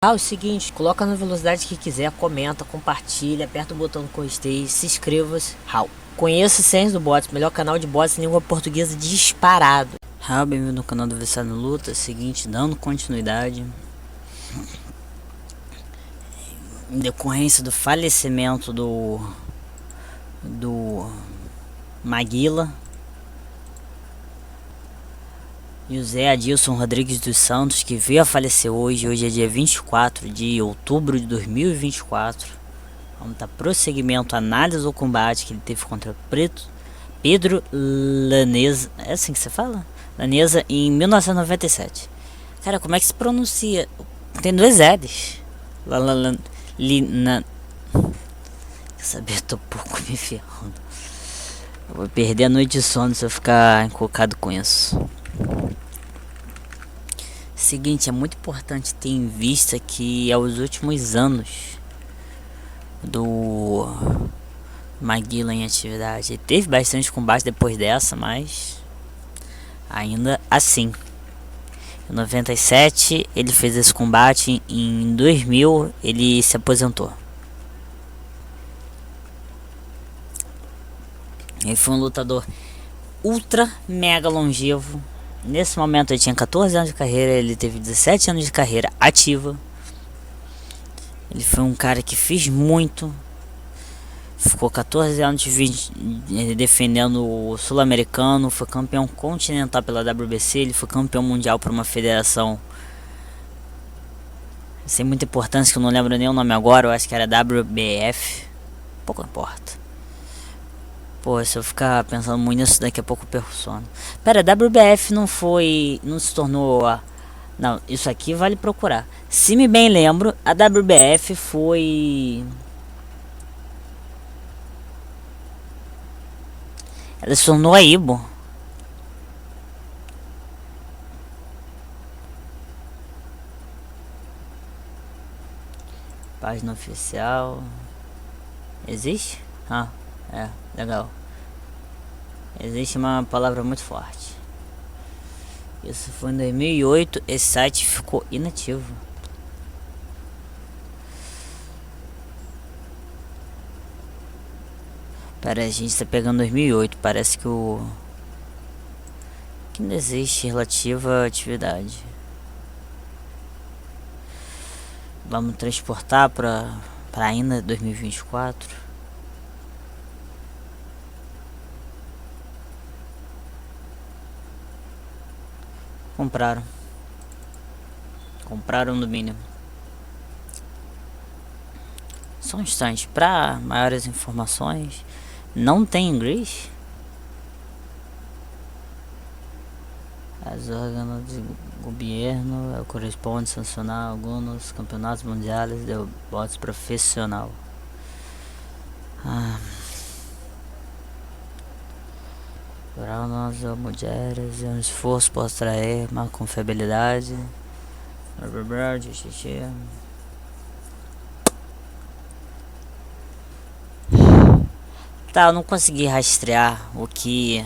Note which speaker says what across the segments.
Speaker 1: É o seguinte, coloca na velocidade que quiser, comenta, compartilha, aperta o botão do gostei, se inscreva-se. Raul. Conheça Ciência do Bots, melhor canal de bots em língua portuguesa disparado. Raul, bem-vindo no canal do Viciado no Luta. Seguinte, dando continuidade. Em decorrência do falecimento do Maguila, José Adilson Rodrigues dos Santos, que veio a falecer hoje. Hoje é dia 24 de outubro de 2024. Vamos dar prosseguimento à análise do combate que ele teve contra Pedro Laneza. É assim que você fala? Laneza em 1997. Cara, como é que se pronuncia? Tem dois L's. Quer saber? Eu tô pouco me ferrando. Eu vou perder a noite de sono se eu ficar encocado com isso. Seguinte, é muito importante ter em vista que aos últimos anos do Maguila em atividade, ele teve bastante combate depois dessa, mas ainda assim, em 97 ele fez esse combate, em 2000 ele se aposentou. Ele foi um lutador ultra mega longevo. Nesse momento ele tinha 14 anos de carreira, ele teve 17 anos de carreira ativa. Ele foi um cara que fez muito. Ficou 14 anos defendendo o sul-americano, foi campeão continental pela WBC, ele foi campeão mundial por uma federação sem muita importância, que eu não lembro nem o nome agora, eu acho que era WBF, pouco importa. Pô, se eu ficar pensando muito nisso, daqui a pouco eu perco o sono. Pera, a WBF não se tornou não, isso aqui vale procurar. Se me bem lembro, a WBF foi... ela se tornou a IBO. Página oficial. Existe? Ah, é, legal. Existe uma palavra muito forte. Isso foi em 2008. Esse site ficou inativo. Pera, a gente tá pegando 2008. Parece que que não existe relativa atividade. Vamos transportar para ainda 2024. Compraram no mínimo. Só um instante, para maiores informações. Não tem inglês? As órgãos de governo corresponde a sancionar alguns campeonatos mundiais de boxe profissional. Para nós mulheres, um esforço para atrair uma confiabilidade. Tá, eu não consegui rastrear o que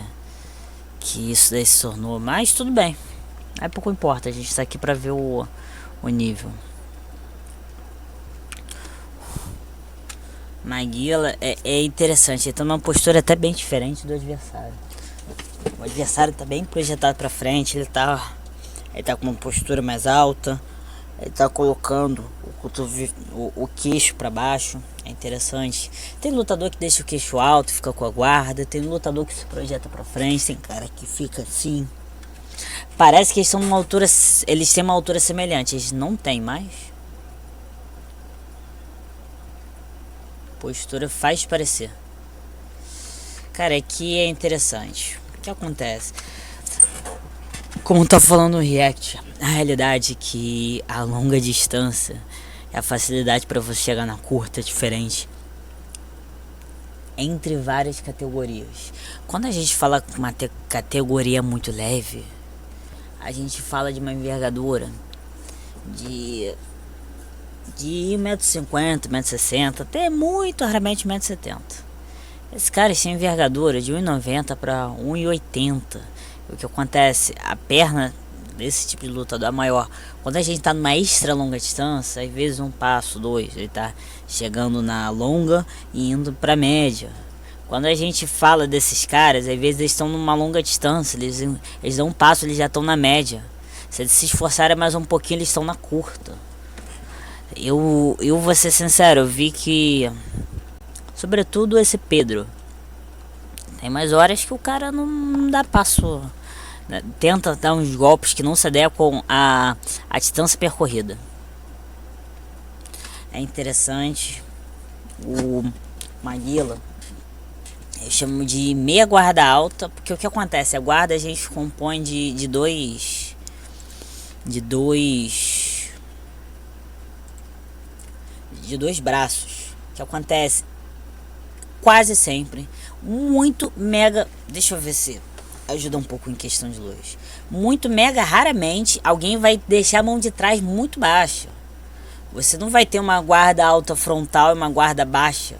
Speaker 1: isso daí se tornou, mas tudo bem. É pouco importa, a gente tá aqui pra ver o nível. Maguila é interessante, ele tem uma postura até bem diferente do adversário. O adversário tá bem projetado pra frente, ele tá com uma postura mais alta, ele tá colocando o queixo pra baixo. É interessante. Tem lutador que deixa o queixo alto, fica com a guarda. Tem lutador que se projeta pra frente. Tem cara que fica assim. Parece que eles têm uma altura semelhante. Eles não têm mais. Postura faz parecer. Cara, aqui é interessante. O que acontece? Como tá falando no React, a realidade é que a longa distância, a facilidade para você chegar na curta é diferente entre várias categorias. Quando a gente fala com uma categoria muito leve, a gente fala de uma envergadura de 1,50m, 1,60m, até muito raramente 1,70m. Esse cara tem envergadura de 1,90 para 1,80. O que acontece? A perna desse tipo de lutador, a maior. Quando a gente tá numa extra longa distância, às vezes um passo, dois, ele tá chegando na longa e indo pra média. Quando a gente fala desses caras, às vezes eles estão numa longa distância, eles dão um passo, eles já estão na média. Se eles se esforçarem mais um pouquinho, eles estão na curta. Eu vou ser sincero, eu vi que, sobretudo esse Pedro, tem mais horas que o cara não dá passo, né? Tenta dar uns golpes que não se adequam à distância percorrida. É interessante. O Maguila, eu chamo de meia guarda alta, porque o que acontece? A guarda a gente compõe de dois braços. O que acontece? Quase sempre, muito mega, deixa eu ver se ajuda um pouco em questão de luz. Muito mega raramente alguém vai deixar a mão de trás muito baixa. Você não vai ter uma guarda alta frontal e uma guarda baixa.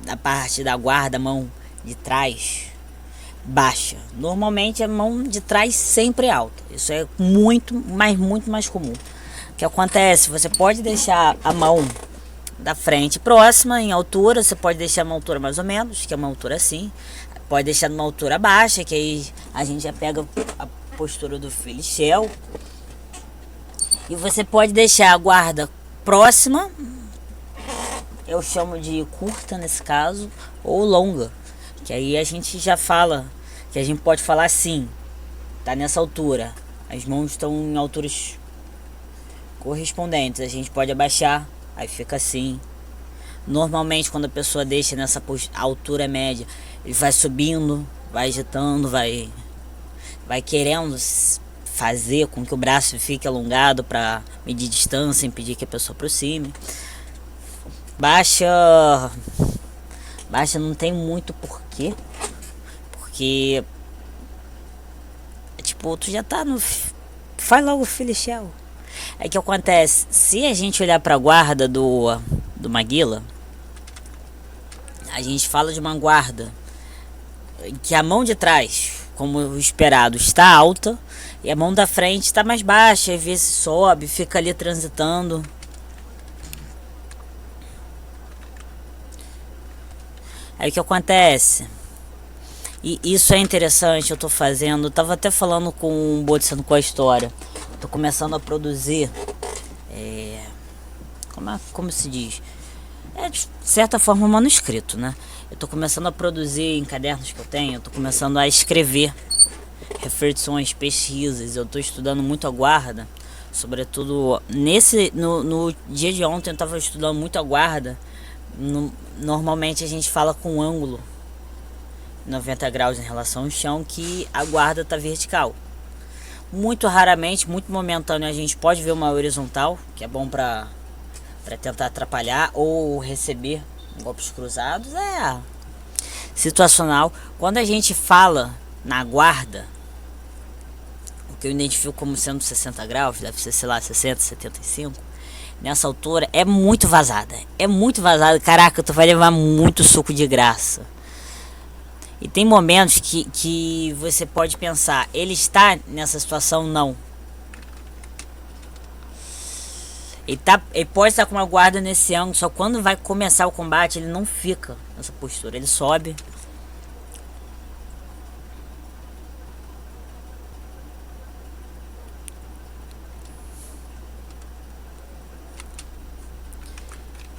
Speaker 1: A parte da guarda, a mão de trás baixa. Normalmente a mão de trás sempre é alta. Isso é muito mais comum. O que acontece? Você pode deixar a mão da frente próxima em altura, você pode deixar uma altura mais ou menos, que é uma altura assim. Pode deixar numa altura baixa, que aí a gente já pega a postura do Felichel. E você pode deixar a guarda próxima, eu chamo de curta nesse caso, ou longa, que aí a gente já fala, que a gente pode falar assim, tá nessa altura, as mãos estão em alturas correspondentes, a gente pode abaixar, aí fica assim. Normalmente quando a pessoa deixa nessa altura média, ele vai subindo, vai agitando, vai querendo fazer com que o braço fique alongado para medir distância, impedir que a pessoa aproxime. Baixa não tem muito porquê, porque tipo, tu já tá no, faz logo o Felichel. É que acontece, se a gente olhar pra guarda do Maguila, a gente fala de uma guarda que a mão de trás, como esperado, está alta e a mão da frente está mais baixa, às vezes sobe, fica ali transitando. Aí o que acontece? E isso é interessante, eu tô fazendo, eu tava até falando com o Bodhisattva com a história. Tô começando a produzir, como se diz? É de certa forma um manuscrito, né? Eu tô começando a produzir em cadernos que eu tenho, eu tô começando a escrever reflexões, pesquisas. Eu tô estudando muito a guarda, sobretudo no dia de ontem eu tava estudando muito a guarda. Normalmente a gente fala com ângulo 90 graus em relação ao chão, que a guarda tá vertical. Muito raramente, muito momentâneo, a gente pode ver uma horizontal, que é bom para tentar atrapalhar ou receber golpes cruzados. É situacional. Quando a gente fala na guarda, o que eu identifico como sendo 60 graus, deve ser, sei lá, 60, 75, nessa altura é muito vazada. É muito vazada. Caraca, tu vai levar muito suco de graça. E tem momentos que você pode pensar, ele está nessa situação? Não. Ele pode estar com uma guarda nesse ângulo, só quando vai começar o combate ele não fica nessa postura, ele sobe.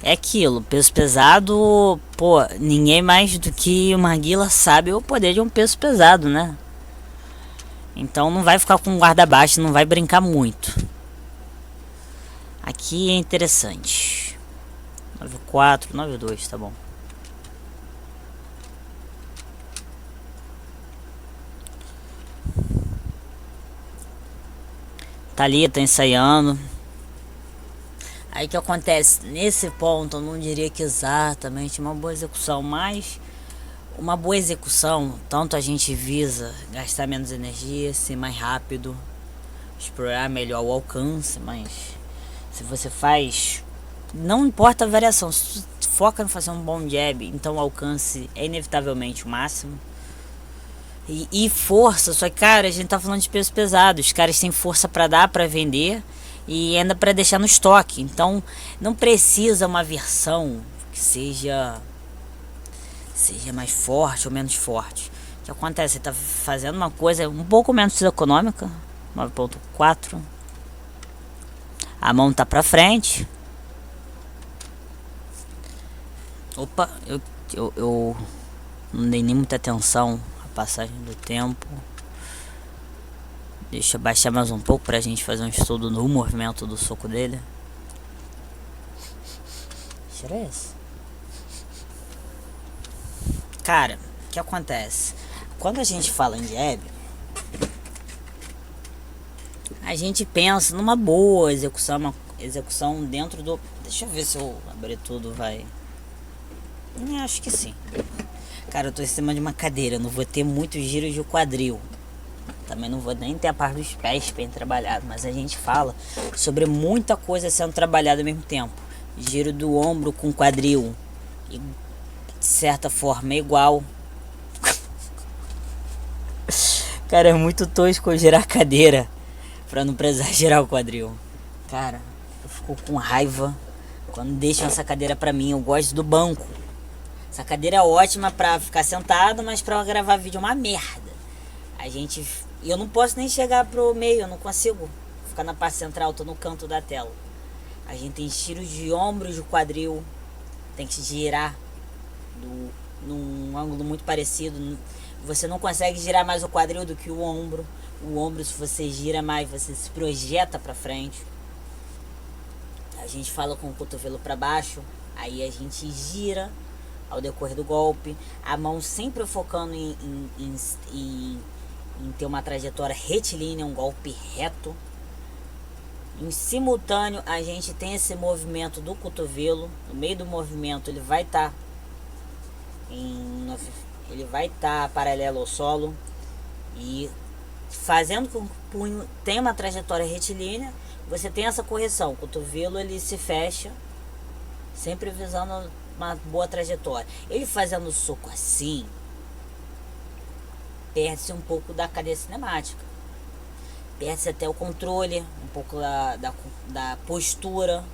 Speaker 1: É aquilo, peso pesado, pô, ninguém mais do que o Maguila sabe o poder de um peso pesado, né? Então não vai ficar com guarda baixa, não vai brincar muito. Aqui é interessante. 9-4, 9-2, tá bom. Tá ali, tá ensaiando. Aí que acontece, nesse ponto eu não diria que exatamente uma boa execução, mas uma boa execução, tanto a gente visa gastar menos energia, ser mais rápido, explorar melhor o alcance, mas se você faz, não importa a variação, se tu foca em fazer um bom jab, então o alcance é inevitavelmente o máximo. e força. Só que, cara, a gente tá falando de peso pesado. Os caras têm força pra dar, pra vender e ainda pra deixar no estoque. Então não precisa uma versão que seja mais forte ou menos forte. O que acontece? Você tá fazendo uma coisa um pouco menos econômica, 9.4. A mão tá pra frente. Opa, eu não dei nem muita atenção à passagem do tempo. Deixa eu baixar mais um pouco pra gente fazer um estudo no movimento do soco dele. Será esse? Cara, o que acontece? Quando a gente fala em jab, a gente pensa numa boa execução, uma execução dentro do... Deixa eu ver se eu abrir tudo, vai... Acho que sim. Cara, eu tô em cima de uma cadeira, não vou ter muitos giros de quadril. Também não vou nem ter a parte dos pés bem trabalhado, mas a gente fala sobre muita coisa sendo trabalhada ao mesmo tempo. Giro do ombro com quadril, e de certa forma é igual. Cara, é muito tosco eu girar a cadeira pra não precisar girar o quadril. Cara, eu fico com raiva quando deixam essa cadeira pra mim. Eu gosto do banco. Essa cadeira é ótima pra ficar sentado, mas pra gravar vídeo é uma merda. Eu não posso nem chegar pro meio, eu não consigo ficar na parte central, tô no canto da tela. A gente tem tiros de ombros, de quadril, tem que girar num ângulo muito parecido. Você não consegue girar mais o quadril do que o ombro. O ombro, se você gira mais, você se projeta pra frente. A gente fala com o cotovelo pra baixo, aí a gente gira ao decorrer do golpe. A mão sempre focando em ter uma trajetória retilínea, um golpe reto. Em simultâneo, a gente tem esse movimento do cotovelo. No meio do movimento, ele vai estar paralelo ao solo. E fazendo com que o punho tenha uma trajetória retilínea, você tem essa correção. O cotovelo ele se fecha, sempre visando uma boa trajetória. Ele fazendo o soco assim, perde-se um pouco da cadeia cinemática. Perde-se até o controle, um pouco da postura.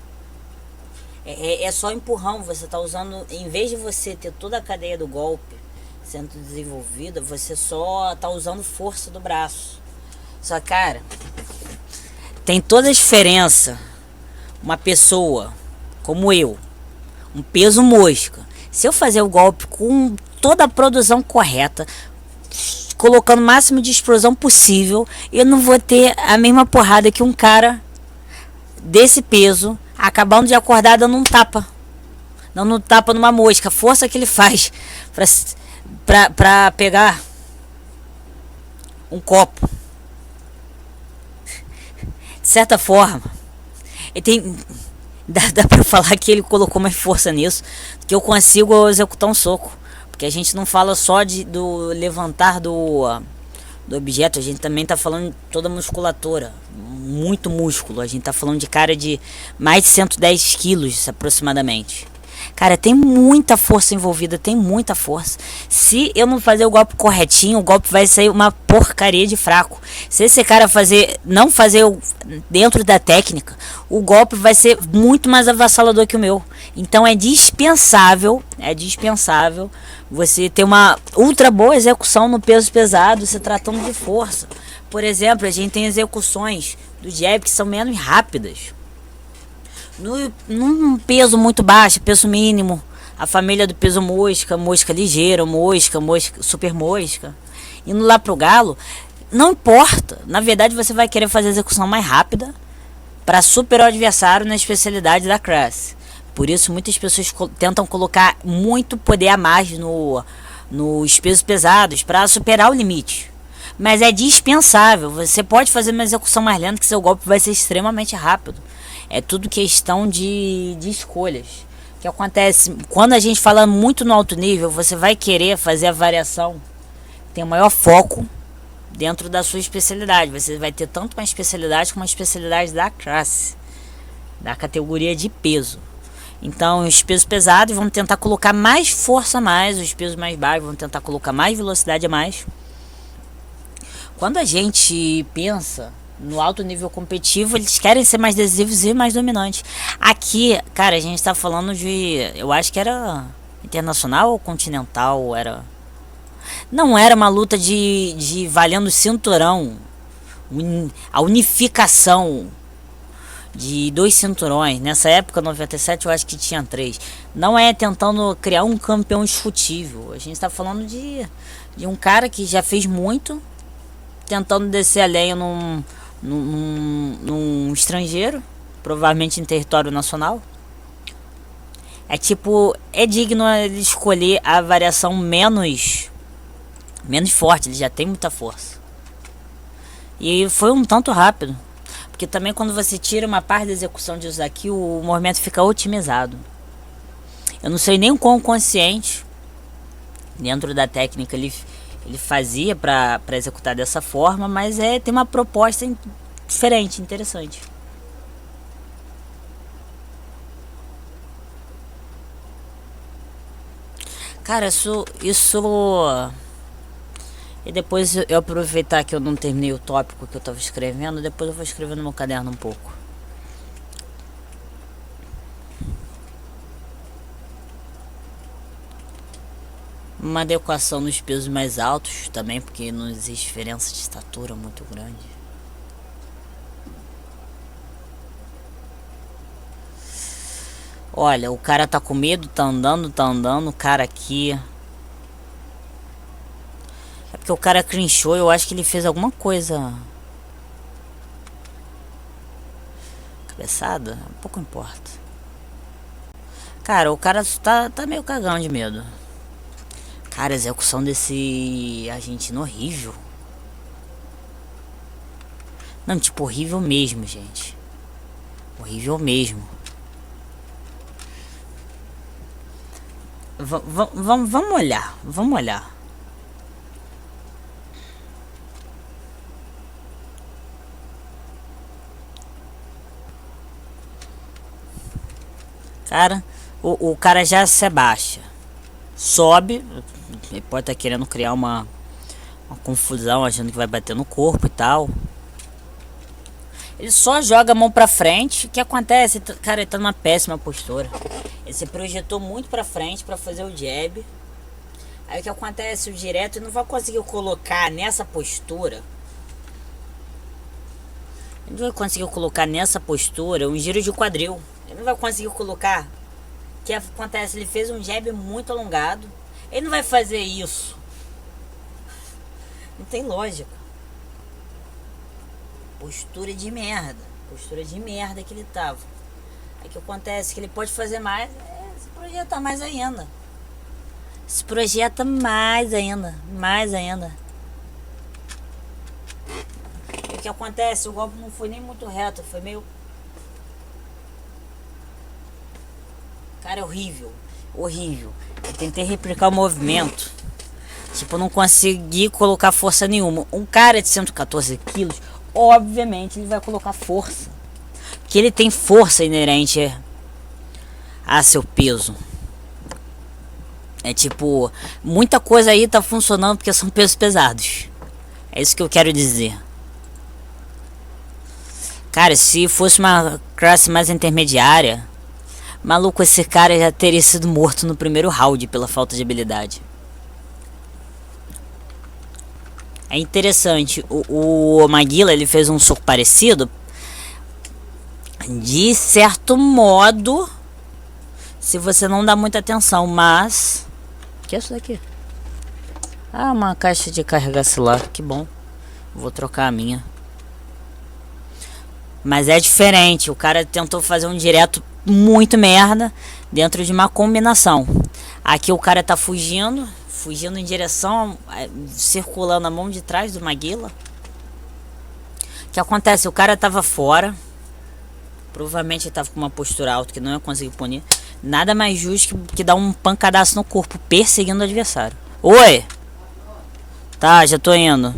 Speaker 1: É só empurrão, você está usando, em vez de você ter toda a cadeia do golpe sendo desenvolvida, você só está usando força do braço. Só, cara, tem toda a diferença uma pessoa como eu, um peso mosca, se eu fazer o golpe com toda a produção correta, colocando o máximo de explosão possível, eu não vou ter a mesma porrada que um cara desse peso, acabando de acordar dando um tapa. Dando um tapa numa mosca. A força que ele faz pra pegar um copo. De certa forma, ele tem... Dá pra falar que ele colocou mais força nisso, que eu consigo executar um soco. Porque a gente não fala só do levantar do objeto, a gente também tá falando de toda a musculatura, muito músculo. A gente tá falando de cara de mais de 110 quilos aproximadamente. Cara, tem muita força envolvida, tem muita força. Se eu não fazer o golpe corretinho, o golpe vai sair uma porcaria de fraco. Se esse cara não fazer dentro da técnica, o golpe vai ser muito mais avassalador que o meu. Então é dispensável você ter uma ultra boa execução no peso pesado, se tratando de força. Por exemplo, a gente tem execuções do jab que são menos rápidas. Num peso muito baixo, peso mínimo, a família do peso mosca, mosca ligeira, mosca, super mosca, indo lá pro galo, não importa. Na verdade, você vai querer fazer a execução mais rápida para superar o adversário na especialidade da classe. Por isso, muitas pessoas tentam colocar muito poder a mais nos pesos pesados para superar o limite. Mas é dispensável. Você pode fazer uma execução mais lenta que seu golpe vai ser extremamente rápido. É tudo questão de escolhas. O que acontece? Quando a gente fala muito no alto nível, você vai querer fazer a variação, tem o maior foco dentro da sua especialidade. Você vai ter tanto uma especialidade como uma especialidade da classe, da categoria de peso. Então, os pesos pesados vão tentar colocar mais força a mais, os pesos mais baixos vão tentar colocar mais velocidade a mais. Quando a gente pensa no alto nível competitivo, eles querem ser mais decisivos e mais dominantes. Aqui, cara, a gente tá falando de... Eu acho que era internacional ou continental, era... Não era uma luta de valendo cinturão. A unificação de 2 cinturões. Nessa época, 97, eu acho que tinha 3. Não é tentando criar um campeão discutível. A gente tá falando de um cara que já fez muito, tentando descer a lenha num estrangeiro, provavelmente em território nacional. É tipo, é digno ele escolher a variação menos forte, ele já tem muita força. E foi um tanto rápido, porque também quando você tira uma parte da execução de Uzaki, o movimento fica otimizado. Eu não sei nem o quão consciente dentro da técnica ele fazia para executar dessa forma, mas tem uma proposta diferente, interessante. Cara, isso e depois eu aproveitar que eu não terminei o tópico que eu tava escrevendo, depois eu vou escrever no meu caderno um pouco. Uma adequação nos pesos mais altos também, porque não existe diferença de estatura muito grande. Olha, o cara tá com medo, tá andando, o cara aqui... É porque o cara crinchou, eu acho que ele fez alguma coisa... Cabeçada? Pouco importa. Cara, o cara tá meio cagão de medo. Cara, a execução desse argentino horrível. Não, tipo, horrível mesmo, gente. Horrível mesmo. Vamos olhar. Vamos olhar. Cara, o cara já se abaixa. Sobe. Ele pode estar querendo criar uma confusão, achando que vai bater no corpo e tal. Ele só joga a mão pra frente. O que acontece? Cara, ele tá numa péssima postura. Ele se projetou muito pra frente pra fazer o jab. Aí o que acontece? O direto ele não vai conseguir colocar nessa postura. Ele não vai conseguir colocar nessa postura um giro de quadril. Ele não vai conseguir colocar. O que acontece? Ele fez um jab muito alongado. Ele não vai fazer isso. Não tem lógica. Postura de merda. Postura de merda que ele tava. Aí o que acontece? Que ele pode fazer mais. Se projeta mais ainda. Se projeta mais ainda. Mais ainda. E o que acontece? O golpe não foi nem muito reto. Foi meio... Cara, é horrível. Horrível. Eu tentei replicar o movimento. Tipo, eu não consegui colocar força nenhuma. Um cara de 114 quilos, obviamente, ele vai colocar força. Porque ele tem força inerente a seu peso. É tipo, muita coisa aí tá funcionando porque são pesos pesados. É isso que eu quero dizer. Cara, se fosse uma classe mais intermediária, maluco, esse cara já teria sido morto no primeiro round pela falta de habilidade. É interessante, o Maguila ele fez um soco parecido. De certo modo, se você não dá muita atenção, mas... O que é isso daqui? Ah, uma caixa de carregar celular, que bom. Vou trocar a minha. Mas é diferente, o cara tentou fazer um direto muito merda dentro de uma combinação. Aqui o cara tá fugindo em direção, circulando a mão de trás do Maguila. O que acontece? O cara tava fora. Provavelmente ele tava com uma postura alta que não ia conseguir punir. Nada mais justo que dar um pancadaço no corpo, perseguindo o adversário. Oi! Tá, já tô indo.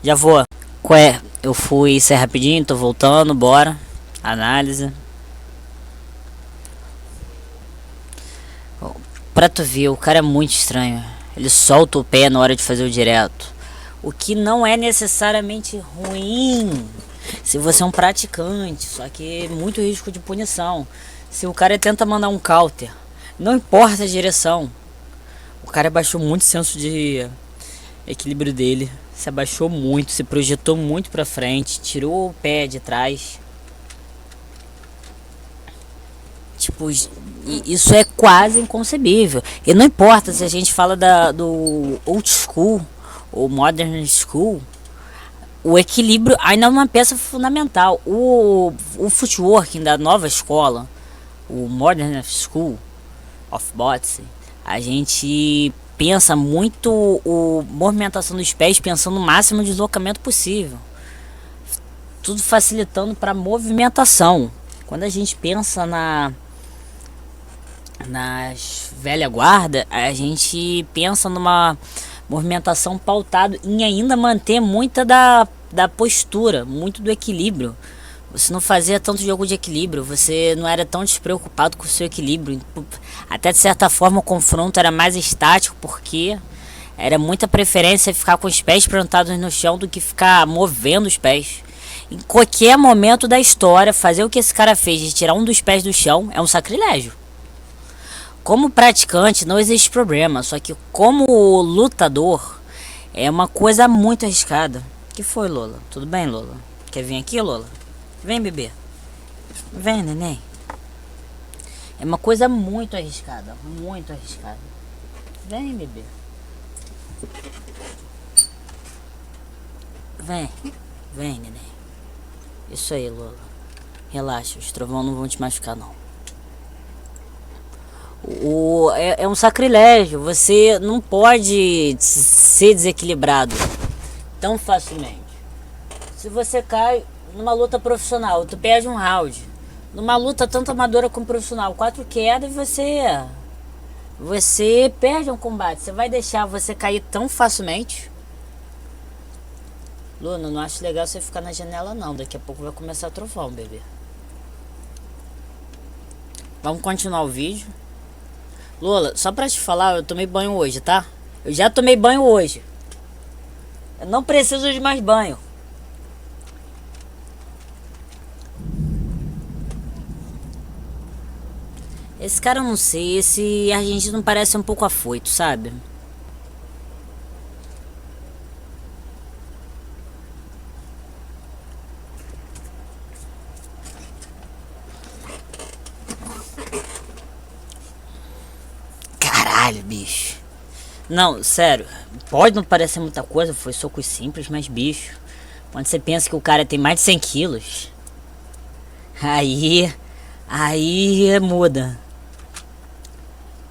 Speaker 1: Já vou. Qual é? Eu fui sair rapidinho, tô voltando, bora. Análise. Pra tu ver, o cara é muito estranho. Ele solta o pé na hora de fazer o direto. O que não é necessariamente ruim se você é um praticante, só que é muito risco de punição. Se o cara tenta mandar um counter, não importa a direção, o cara abaixou muito o senso de equilíbrio dele, se abaixou muito, se projetou muito pra frente, tirou o pé de trás. Tipo, isso é quase inconcebível. E não importa se a gente fala do old school ou modern school, o equilíbrio ainda é uma peça fundamental. O footwork da nova escola, o modern school of boxing, a gente pensa muito a movimentação dos pés, pensando no máximo de deslocamento possível, tudo facilitando para movimentação. Quando a gente pensa nas velha guarda, a gente pensa numa movimentação pautada em ainda manter muita da postura, muito do equilíbrio. Você não fazia tanto jogo de equilíbrio, você não era tão despreocupado com o seu equilíbrio. Até de certa forma o confronto era mais estático, porque era muita preferência ficar com os pés plantados no chão do que ficar movendo os pés. Em qualquer momento da história, fazer o que esse cara fez de tirar um dos pés do chão é um sacrilégio. Como praticante não existe problema, só que como lutador é uma coisa muito arriscada. Que foi, Lola? Tudo bem, Lola? Quer vir aqui, Lola? Vem, bebê. Vem, neném. É uma coisa muito arriscada, muito arriscada. Vem, bebê. Vem, vem, neném. Isso aí, Lola. Relaxa, os trovão não vão te machucar, não. É um sacrilégio. Você não pode ser desequilibrado tão facilmente. Se você cai numa luta profissional, tu perde um round. Numa luta tanto amadora como profissional, 4 quedas e você perde um combate. Você vai deixar você cair tão facilmente? Luna, não acho legal você ficar na janela não. Daqui a pouco vai começar a trovão, bebê. Vamos continuar o vídeo. Lola, só pra te falar, eu tomei banho hoje, tá? Eu já tomei banho hoje. Eu não preciso de mais banho. Esse cara eu não sei, esse argentino parece um pouco afoito, sabe? Caralho, bicho. Não, sério, pode não parecer muita coisa, foi socos simples, mas bicho, quando você pensa que o cara tem mais de 100 quilos, aí muda.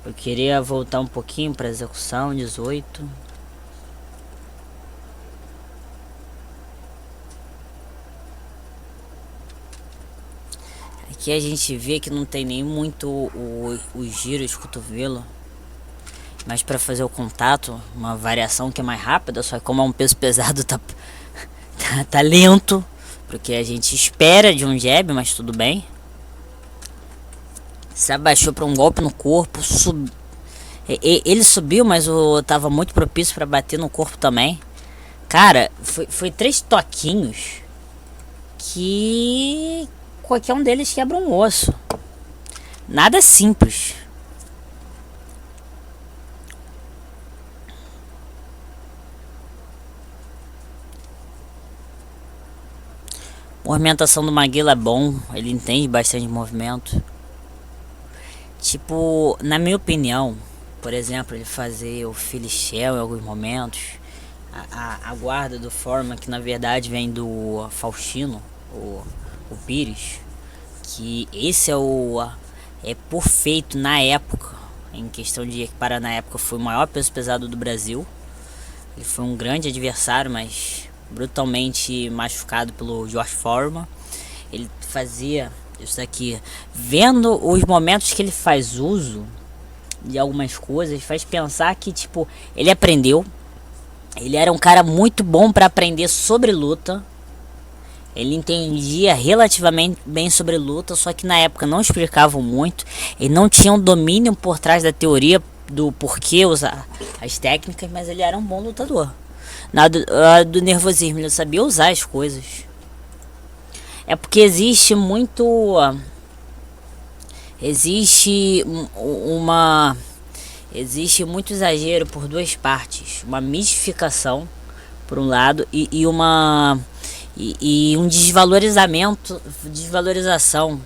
Speaker 1: Eu queria voltar um pouquinho para execução, 18. Aqui a gente vê que não tem nem muito o giro de cotovelo. Mas para fazer o contato, uma variação que é mais rápida, só que como é um peso pesado tá lento, porque a gente espera de um jab, mas tudo bem. Se abaixou para um golpe no corpo, ele subiu, mas tava muito propício para bater no corpo também. Cara, foi 3 toquinhos que qualquer um deles quebra um osso. Nada simples. A movimentação do Maguila é bom, ele entende bastante de movimento. Tipo, na minha opinião, por exemplo, ele fazer o Philly Shell em alguns momentos, a guarda do Foreman, que na verdade vem do Faustino, o Pires, que esse é perfeito na época, em questão de equiparar na época, foi o maior peso pesado do Brasil. Ele foi um grande adversário, mas brutalmente machucado pelo George Foreman. Ele fazia isso daqui, vendo os momentos que ele faz uso de algumas coisas, faz pensar que tipo, ele aprendeu. Ele era um cara muito bom para aprender sobre luta. Ele entendia relativamente bem sobre luta, só que na época não explicavam muito. Ele não tinha um domínio por trás da teoria do porquê usar as técnicas, mas ele era um bom lutador. Nada do nervosismo, ele sabia usar as coisas. É porque existe muito. Existe uma. Existe muito exagero por duas partes. Uma mistificação, por um lado, e uma. E um desvalorização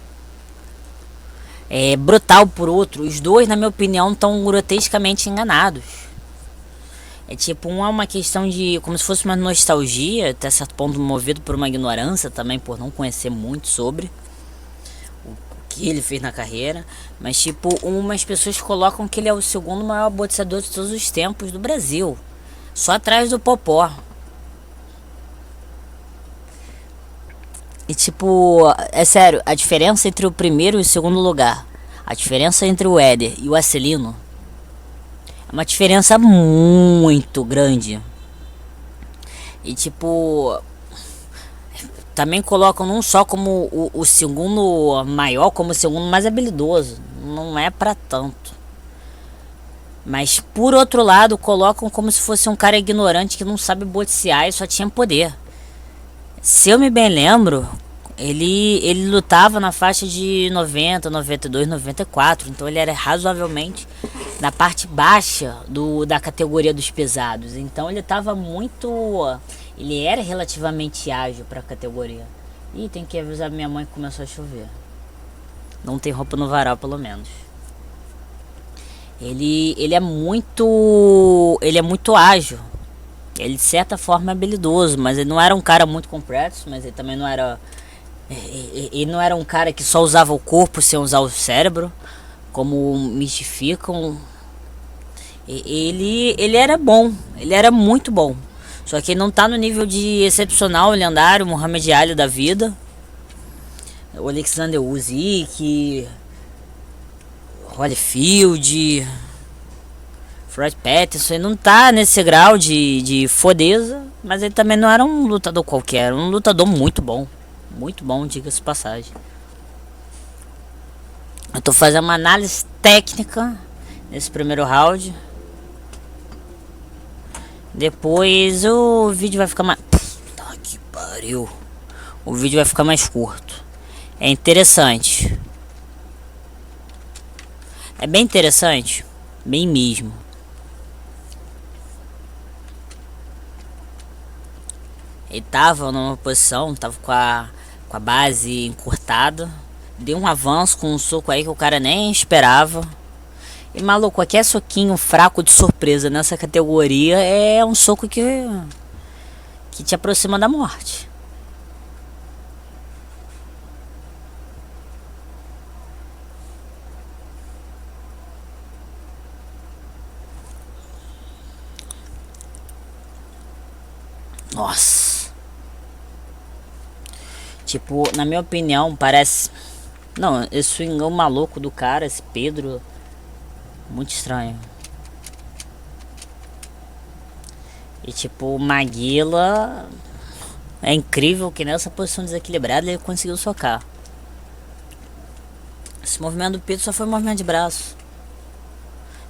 Speaker 1: brutal por outro. Os dois, na minha opinião, estão grotescamente enganados. É tipo, uma questão de, como se fosse uma nostalgia, até certo ponto movido por uma ignorância também, por não conhecer muito sobre o que ele fez na carreira. Mas tipo, umas pessoas colocam que ele é o segundo maior boxeador de todos os tempos do Brasil, só atrás do Popó. E tipo, é sério, a diferença entre o primeiro e o segundo lugar, a diferença entre o Éder e o Acelino, é uma diferença muito grande. E tipo, também colocam não só como o segundo maior, como o segundo mais habilidoso. Não é pra tanto. Mas por outro lado, colocam como se fosse um cara ignorante que não sabe boxear e só tinha poder. Se eu me bem lembro, ele lutava na faixa de 90, 92, 94. Então ele era razoavelmente na parte baixa da categoria dos pesados. Então ele estava muito. Ele era relativamente ágil para a categoria. E tem que avisar minha mãe que começou a chover. Não tem roupa no varal, pelo menos. Ele é muito. Ele é muito ágil. Ele de certa forma é habilidoso, mas ele não era um cara muito complexo, mas ele também não era. Ele não era um cara que só usava o corpo sem usar o cérebro, como mistificam. Ele era bom, ele era muito bom. Só que ele não tá no nível de excepcional, lendário, Muhammad Ali da vida, o Alexander Usyk, Holyfield, Floyd Patterson. Ele não tá nesse grau de fodeza, mas ele também não era um lutador qualquer, era um lutador muito bom, diga-se passagem. Eu tô fazendo uma análise técnica nesse primeiro round. Depois o vídeo vai ficar mais... Puta que pariu. O vídeo vai ficar mais curto. É interessante. É bem interessante. Bem mesmo. Ele tava numa posição, tava com a base encurtada. Deu um avanço com um soco aí que o cara nem esperava. E maluco, qualquer soquinho fraco de surpresa nessa categoria é um soco que te aproxima da morte. Nossa. Tipo, na minha opinião, parece... Não, esse swingão maluco do cara, esse Pedro... Muito estranho. E tipo, o Maguila... É incrível que nessa posição desequilibrada ele conseguiu socar. Esse movimento do Pedro só foi movimento de braço.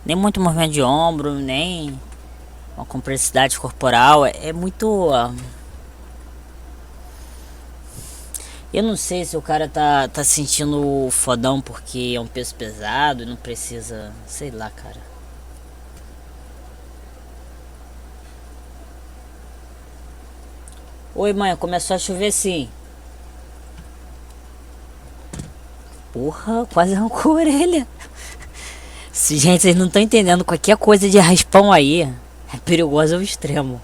Speaker 1: Nem muito movimento de ombro, nem uma complexidade corporal. É muito... Eu não sei se o cara tá sentindo fodão porque é um peso pesado e não precisa... Sei lá, cara. Oi, mãe, começou a chover sim. Porra, quase arrancou a orelha. Gente, vocês não estão entendendo. Qualquer coisa de raspão aí é perigoso ao extremo.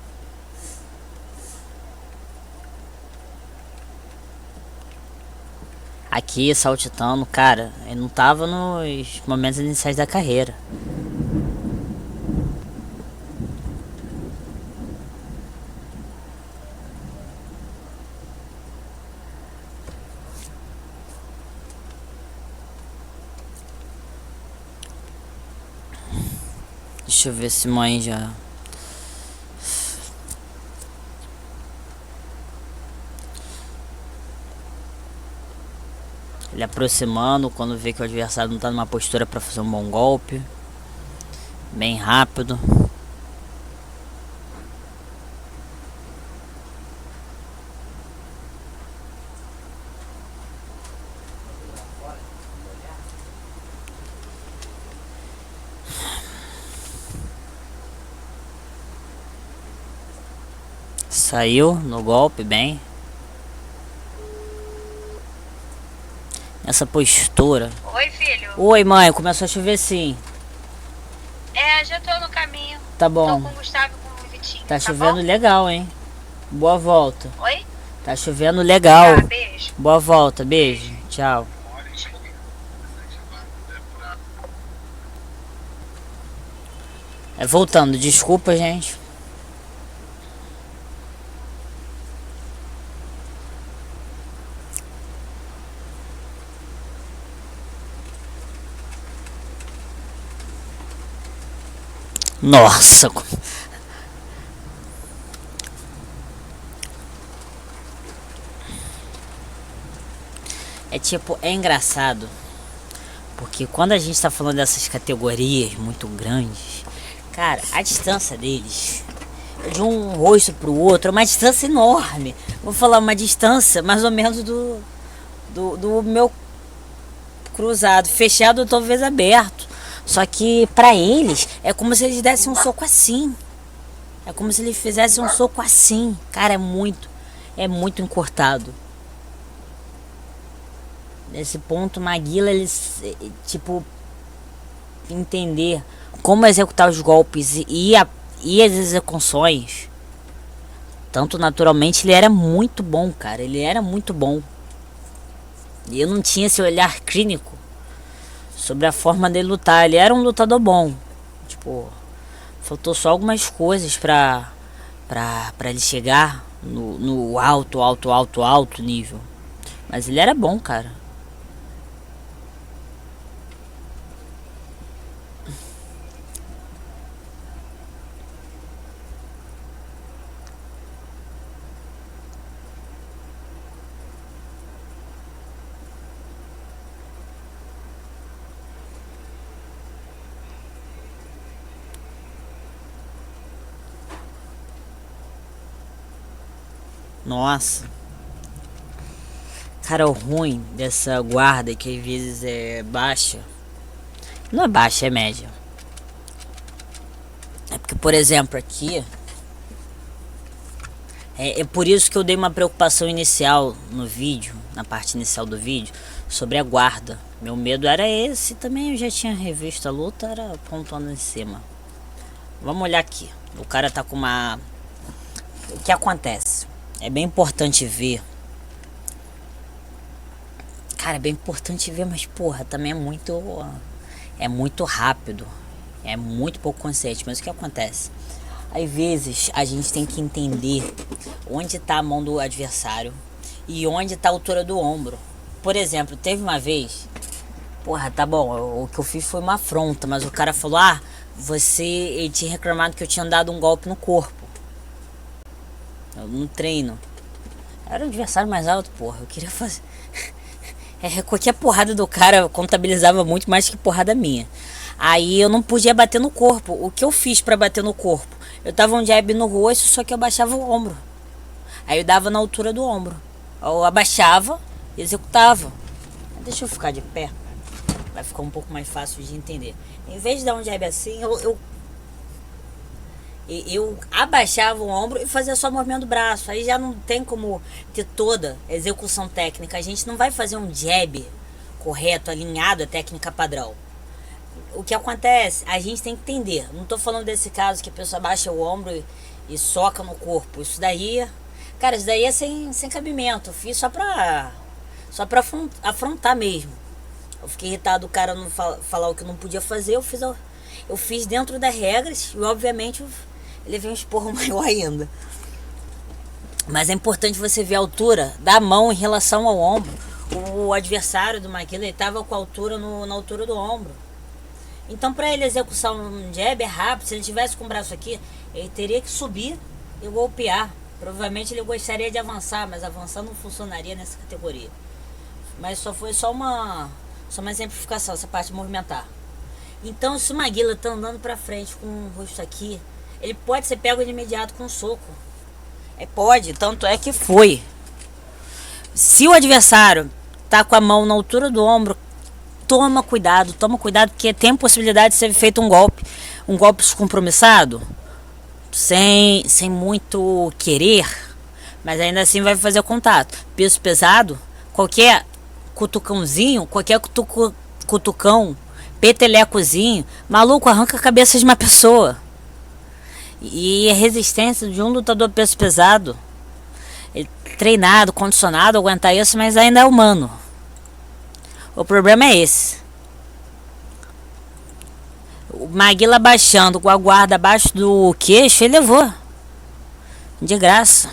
Speaker 1: Aqui, saltitando, cara, ele não tava nos momentos iniciais da carreira. Deixa eu ver se mãe já... Ele aproximando quando vê que o adversário não tá numa postura para fazer um bom golpe. Bem rápido. Saiu no golpe bem. Essa postura.
Speaker 2: Oi, filho.
Speaker 1: Oi, mãe, começou a chover sim.
Speaker 2: Já tô no caminho.
Speaker 1: Tá bom.
Speaker 2: Tô com o Gustavo e com o Vitinho.
Speaker 1: Tá chovendo legal, hein? Boa volta.
Speaker 2: Oi?
Speaker 1: Tá chovendo legal.
Speaker 2: Tá, beijo.
Speaker 1: Boa volta, beijo. Tchau. Voltando, desculpa, gente. Nossa. É engraçado. Porque quando a gente tá falando dessas categorias muito grandes, cara, a distância deles de um rosto pro outro é uma distância enorme. Vou falar uma distância mais ou menos do meu cruzado, fechado ou talvez aberto. Só que pra eles é como se eles dessem um soco assim. É como se eles fizessem um soco assim. Cara, é muito encurtado. Nesse ponto, Maguila, eles, tipo, entender como executar os golpes e as execuções, tanto naturalmente, ele era muito bom, cara. Ele era muito bom. E eu não tinha esse olhar clínico sobre a forma dele lutar. Ele era um lutador bom. Tipo, faltou só algumas coisas pra ele chegar no alto nível. Mas ele era bom, cara. Nossa. Cara, o ruim dessa guarda que às vezes é baixa. Não é baixa, é média. É porque, por exemplo, aqui. É por isso que eu dei uma preocupação inicial no vídeo, na parte inicial do vídeo, sobre a guarda. Meu medo era esse, também eu já tinha revisto a luta, era pontuando em cima. Vamos olhar aqui. O cara tá com uma... O que acontece? É bem importante ver. Cara, é bem importante ver, mas porra, também é muito rápido. É muito pouco consciente. Mas o que acontece? Às vezes a gente tem que entender onde tá a mão do adversário e onde tá a altura do ombro. Por exemplo, teve uma vez... Porra, tá bom, o que eu fiz foi uma afronta, mas o cara falou, ele tinha reclamado que eu tinha dado um golpe no corpo. No treino. Era o adversário mais alto, porra. Eu queria fazer... qualquer porrada do cara contabilizava muito mais que porrada minha. Aí eu não podia bater no corpo. O que eu fiz pra bater no corpo? Eu tava um jab no rosto, só que eu abaixava o ombro. Aí eu dava na altura do ombro. Eu abaixava e executava. Deixa eu ficar de pé. Vai ficar um pouco mais fácil de entender. Em vez de dar um jab assim, eu abaixava o ombro e fazia só movimento do braço. Aí já não tem como ter toda a execução técnica. A gente não vai fazer um jab correto, alinhado à técnica padrão. O que acontece? A gente tem que entender. Não tô falando desse caso que a pessoa abaixa o ombro e soca no corpo. Isso daí... Cara, isso daí é sem cabimento. Eu fiz só pra afrontar mesmo. Eu fiquei irritado do cara não falar o que eu não podia fazer. Eu fiz dentro das regras e obviamente ele veio um esporro maior ainda. Mas é importante você ver a altura da mão em relação ao ombro. O adversário do Maguila estava com a altura na altura do ombro. Então para ele executar um jab é rápido. Se ele tivesse com o braço aqui, ele teria que subir e golpear. Provavelmente ele gostaria de avançar, mas avançar não funcionaria nessa categoria. Mas foi só uma exemplificação, essa parte de movimentar. Então se o Maguila tá andando pra frente com o rosto aqui, ele pode ser pego de imediato com um soco. Pode, tanto é que foi. Se o adversário tá com a mão na altura do ombro, toma cuidado, porque tem possibilidade de ser feito um golpe descompromissado. sem muito querer, mas ainda assim vai fazer contato. Peso pesado, qualquer cutucãozinho, qualquer cutucão, petelecozinho, maluco, arranca a cabeça de uma pessoa. E a resistência de um lutador peso pesado, ele, treinado, condicionado a aguentar isso, mas ainda é humano. O problema é esse. O Maguila baixando com a guarda abaixo do queixo, ele levou. De graça.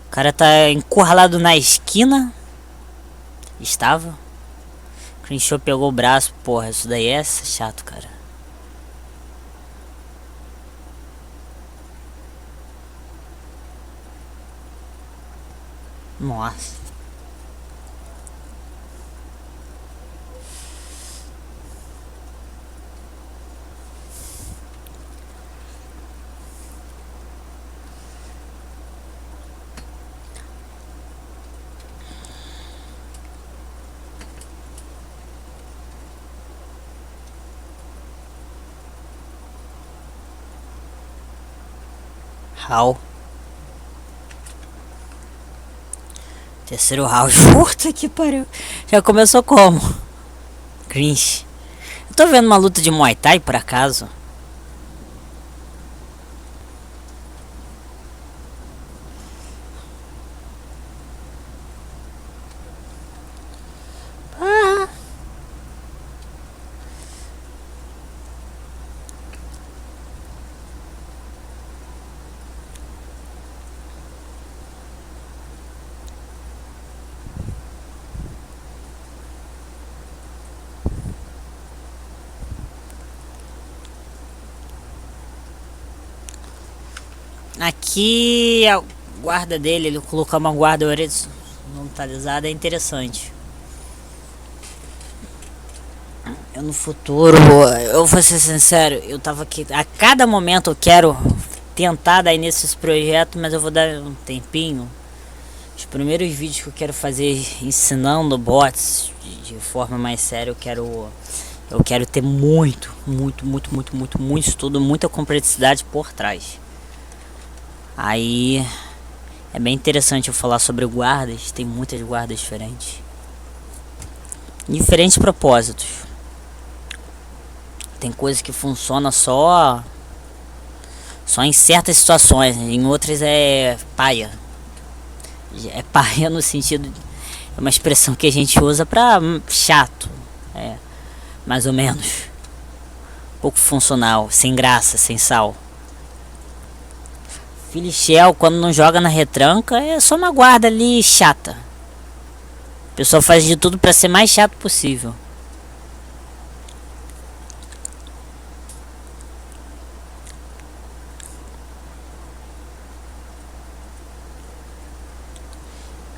Speaker 1: O cara tá encurralado na esquina. Estava. Crenshaw pegou o braço. Porra, isso daí é chato, cara. Nossa. Round. Terceiro round. Puta que pariu. Já começou como? Cringe. Eu tô vendo uma luta de Muay Thai por acaso. Aqui a guarda dele, ele colocar uma guarda horizontalizada é interessante. Eu no futuro, eu vou ser sincero, eu tava aqui, a cada momento eu quero tentar dar início a esse projeto, mas eu vou dar um tempinho. Os primeiros vídeos que eu quero fazer ensinando bots de forma mais séria, eu quero ter muito estudo, muita complexidade por trás. Aí é bem interessante eu falar sobre guardas, tem muitas guardas diferentes. Diferentes propósitos. Tem coisa que funciona só em certas situações, em outras é paia. É paia no sentido, é uma expressão que a gente usa pra chato, mais ou menos. Pouco funcional, sem graça, sem sal. Filichel, quando não joga na retranca, é só uma guarda ali chata. O pessoal faz de tudo pra ser mais chato possível.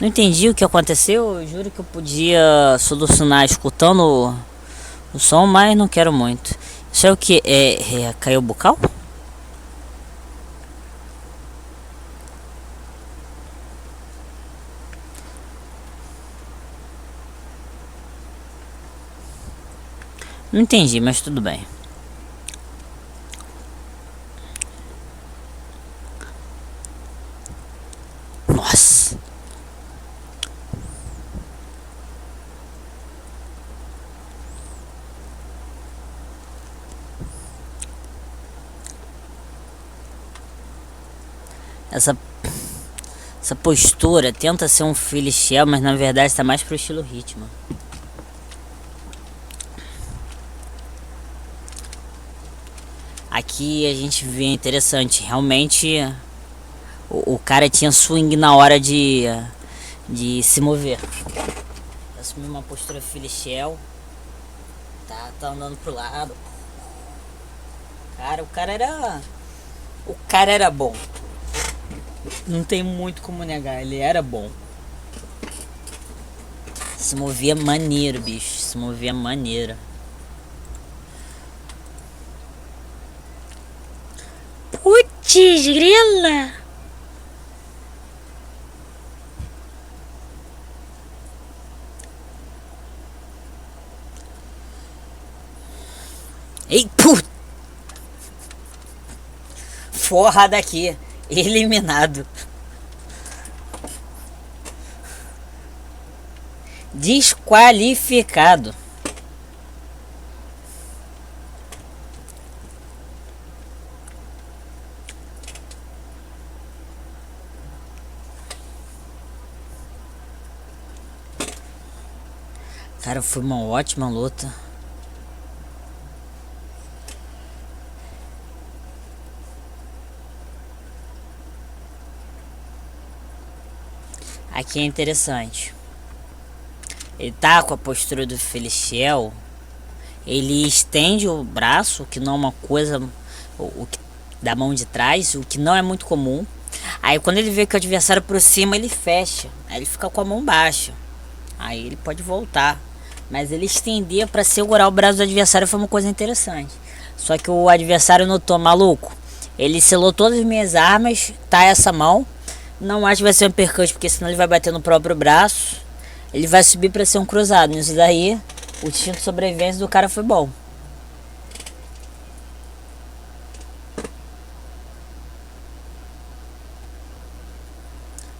Speaker 1: Não entendi o que aconteceu. Eu juro que eu podia solucionar escutando o som, mas não quero muito. Isso é o que? Caiu o bocal? Não entendi, mas tudo bem. Nossa. Essa postura tenta ser um Filichel, mas na verdade está mais pro estilo ritmo. Aqui a gente vê interessante, realmente o cara tinha swing na hora de se mover. Assumiu uma postura Filichel, tá andando pro lado. Cara, o cara era bom. Não tem muito como negar, ele era bom. Se movia maneiro, bicho, se movia maneiro. Putz, grila! Ei, put! Forra daqui. Eliminado. Desqualificado. Cara, foi uma ótima luta. Aqui é interessante. Ele tá com a postura do Felixiel. Ele estende o braço, que não é uma coisa da mão de trás, o que não é muito comum. Aí quando ele vê que o adversário aproxima, ele fecha. Aí ele fica com a mão baixa. Aí ele pode voltar. Mas ele estender para segurar o braço do adversário foi uma coisa interessante. Só que o adversário notou, maluco. Ele selou todas as minhas armas, tá essa mão. Não acho que vai ser um uppercut, porque senão ele vai bater no próprio braço. Ele vai subir para ser um cruzado. Nisso daí, o instinto de sobrevivência do cara foi bom.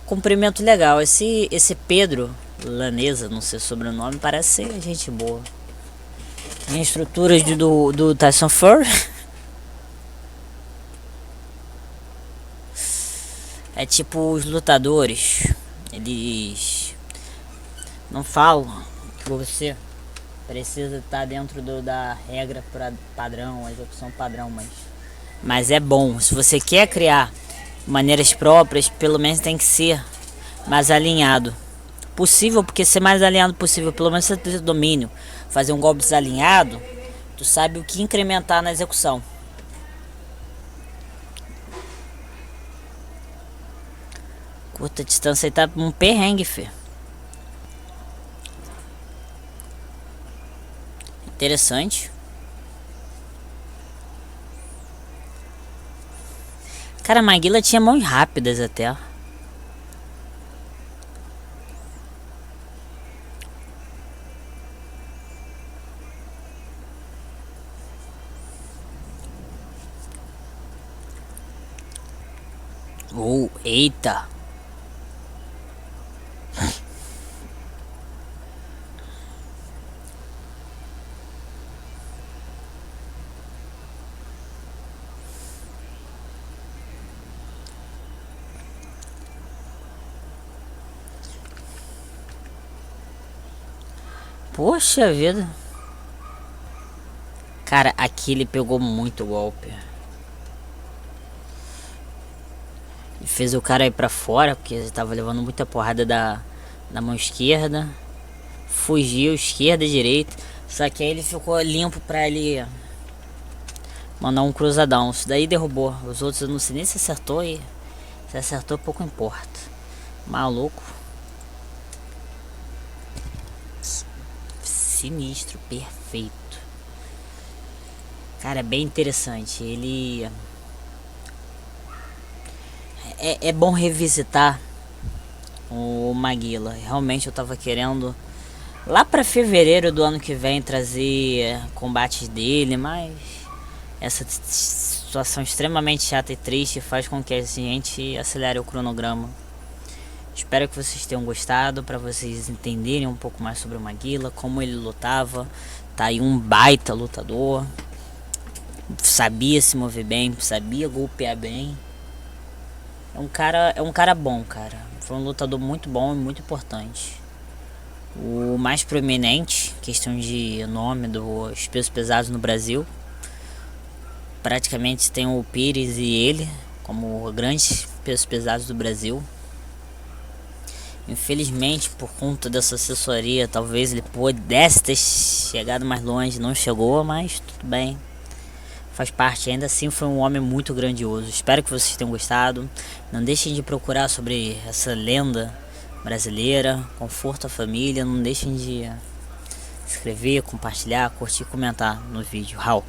Speaker 1: Cumprimento legal. Esse Pedro Lanesa, não sei o sobrenome, parece ser gente boa. Tem estruturas do Tyson Fury. É tipo os lutadores. Eles não falam que você precisa estar dentro da regra padrão, a execução padrão, mas é bom. Se você quer criar maneiras próprias, pelo menos tem que ser mais alinhado possível, porque ser mais alinhado possível, pelo menos você tem domínio. Fazer um golpe desalinhado, tu sabe o que incrementar na execução. Curta distância aí tá um perrengue, fê. Interessante. Cara, a Maguila tinha mãos rápidas até. Eita. Poxa vida. Cara, aqui ele pegou muito golpe. Ele fez o cara ir pra fora, porque ele tava levando muita porrada da mão esquerda. Fugiu, esquerda e direita. Só que aí ele ficou limpo pra ele mandar um cruzadão. Isso daí derrubou. Os outros eu não sei nem se acertou, e se acertou pouco importa. Maluco. Sinistro, perfeito. Cara, é bem interessante. Ele é bom revisitar o Maguila. Realmente eu tava querendo lá pra fevereiro do ano que vem trazer combates dele, mas essa situação extremamente chata e triste faz com que a gente acelere o cronograma. Espero que vocês tenham gostado, para vocês entenderem um pouco mais sobre o Maguila, como ele lutava. Tá aí um baita lutador, sabia se mover bem, sabia golpear bem. É um cara bom, cara. Foi um lutador muito bom e muito importante. O mais proeminente, questão de nome dos pesos pesados no Brasil. Praticamente tem o Pires e ele como grandes pesos pesados do Brasil. Infelizmente, por conta dessa assessoria, talvez ele pudesse ter chegado mais longe, não chegou, mas tudo bem. Faz parte, ainda assim foi um homem muito grandioso. Espero que vocês tenham gostado. Não deixem de procurar sobre essa lenda brasileira. Conforto à família. Não deixem de se inscrever, compartilhar, curtir e comentar no vídeo. Raul.